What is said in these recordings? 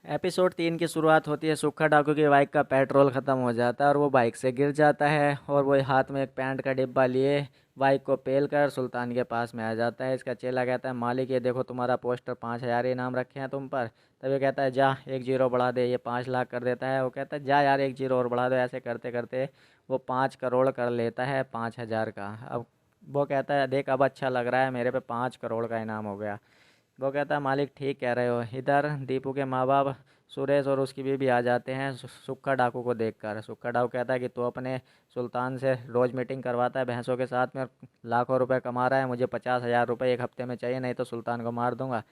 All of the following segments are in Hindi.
एपिसोड 3 की शुरुआत होती है। सुक्खा डाकू की बाइक का पेट्रोल ख़त्म हो जाता है और वो बाइक से गिर जाता है और वो हाथ में एक पैंट का डिब्बा लिए बाइक को पेल कर सुल्तान के पास में आ जाता है। इसका चेला कहता है, मालिक ये देखो तुम्हारा पोस्टर 5,000 इनाम रखे हैं तुम पर। तब ये कहता है, जा एक जीरो बढ़ा दे। ये 5 लाख कर देता है। वो कहता है, जा यार एक जीरो और बढ़ा दो। ऐसे करते करते वो 5 करोड़ कर लेता है 5,000 का। अब वो कहता है, देख अब अच्छा लग रहा है, मेरे पे 5 करोड़ का इनाम हो गया। वो कहता है, मालिक ठीक कह रहे हो। इधर दीपू के माँ बाप सुरेश और उसकी बीवी आ जाते हैं सुक्खा डाकू को देखकर। सुक्खा डाकू कहता है कि तू अपने सुल्तान से रोज़ मीटिंग करवाता है भैंसों के साथ में और लाखों रुपए कमा रहा है। मुझे 50,000 रुपये एक हफ्ते में चाहिए, नहीं तो सुल्तान को मार दूंगा।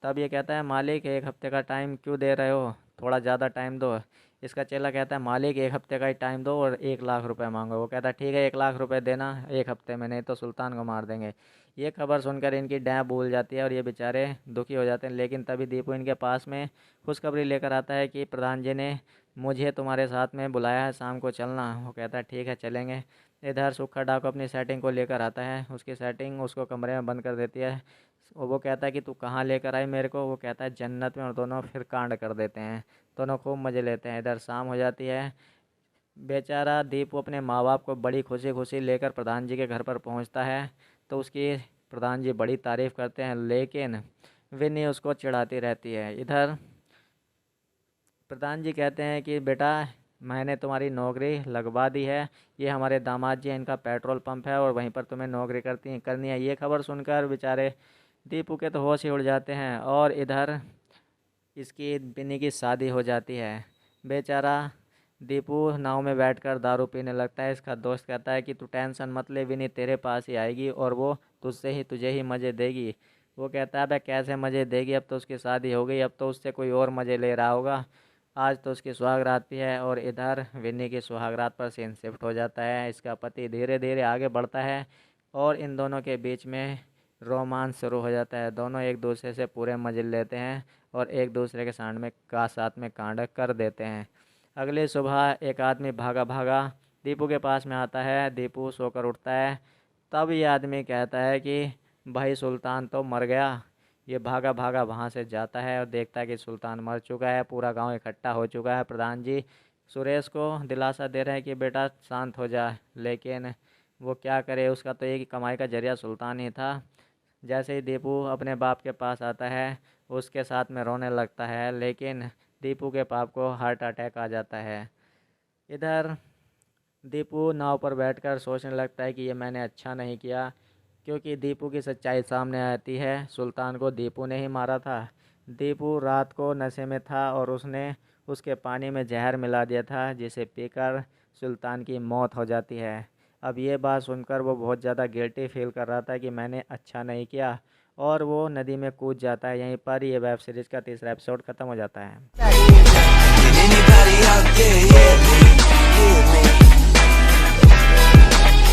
तब ये कहता है, मालिक एक हफ्ते का टाइम क्यों दे रहे हो, थोड़ा ज़्यादा टाइम दो। इसका चेला कहता है, मालिक एक हफ्ते का ही टाइम दो और 1 लाख रुपए मांगो। वो कहता है, ठीक है 1 लाख रुपए देना एक हफ्ते में, नहीं तो सुल्तान को मार देंगे। ये खबर सुनकर इनकी डैं भूल जाती है और ये बेचारे दुखी हो जाते हैं। लेकिन तभी दीपू इनके पास में खुशखबरी लेकर आता है कि प्रधान जी ने मुझे तुम्हारे साथ में बुलाया है, शाम को चलना। वो कहता है, ठीक है चलेंगे। इधर सुक्खा डाकू अपनी सेटिंग को लेकर आता है। उसकी सेटिंग उसको कमरे में बंद कर देती है। वो कहता है कि तू कहाँ लेकर आई मेरे को। वो कहता है, जन्नत में। और दोनों फिर कांड कर देते हैं। दोनों खूब मज़े लेते हैं। इधर शाम हो जाती है। बेचारा दीपू अपने माँ बाप को बड़ी खुशी खुशी लेकर प्रधान जी के घर पर पहुंचता है। तो उसकी प्रधान जी बड़ी तारीफ़ करते हैं, लेकिन विन्नी उसको चिढ़ाती रहती है। इधर प्रधान जी कहते हैं कि बेटा मैंने तुम्हारी नौकरी लगवा दी है। ये हमारे दामाद जी हैं, इनका पेट्रोल पंप है और वहीं पर तुम्हें नौकरी करनी है। ये खबर सुनकर बेचारे दीपू के तो होश ही उड़ जाते हैं। और इधर इसकी बिन्नी की शादी हो जाती है। बेचारा दीपू नाव में बैठकर दारू पीने लगता है। इसका दोस्त कहता है कि तू टेंशन मत ले, विनी तेरे पास ही आएगी और वो तुझे ही मज़े देगी। वो कहता है, अबे कैसे मज़े देगी, अब तो उसकी शादी हो गई, अब तो उससे कोई और मज़े ले रहा होगा। आज तो उसकी सुहागरात भी है। और इधर विन्नी की सुहागरात पर सीन शिफ्ट हो जाता है। इसका पति धीरे धीरे आगे बढ़ता है और इन दोनों के बीच में रोमांस शुरू हो जाता है। दोनों एक दूसरे से पूरे मज़े लेते हैं और एक दूसरे के साथ में कांड कर देते हैं। अगली सुबह एक आदमी भागा भागा दीपू के पास में आता है। दीपू सोकर उठता है। तब ये आदमी कहता है कि भाई सुल्तान तो मर गया। ये भागा भागा वहाँ से जाता है और देखता है कि सुल्तान मर चुका है। पूरा गांव इकट्ठा हो चुका है। प्रधान जी सुरेश को दिलासा दे रहे हैं कि बेटा शांत हो जा, लेकिन वो क्या करे, उसका तो एक ही कमाई का जरिया सुल्तान ही था। जैसे ही दीपू अपने बाप के पास आता है उसके साथ में रोने लगता है, लेकिन दीपू के बाप को हार्ट अटैक आ जाता है। इधर दीपू नाव पर बैठकर सोचने लगता है कि ये मैंने अच्छा नहीं किया, क्योंकि दीपू की सच्चाई सामने आती है। सुल्तान को दीपू ने ही मारा था। दीपू रात को नशे में था और उसने उसके पानी में जहर मिला दिया था, जिसे पीकर सुल्तान की मौत हो जाती है। अब ये बात सुनकर वो बहुत ज़्यादा गिल्टी फील कर रहा था कि मैंने अच्छा नहीं किया और वो नदी में कूद जाता है। यहीं पर ये वेब सीरीज़ का तीसरा एपिसोड ख़त्म हो जाता है।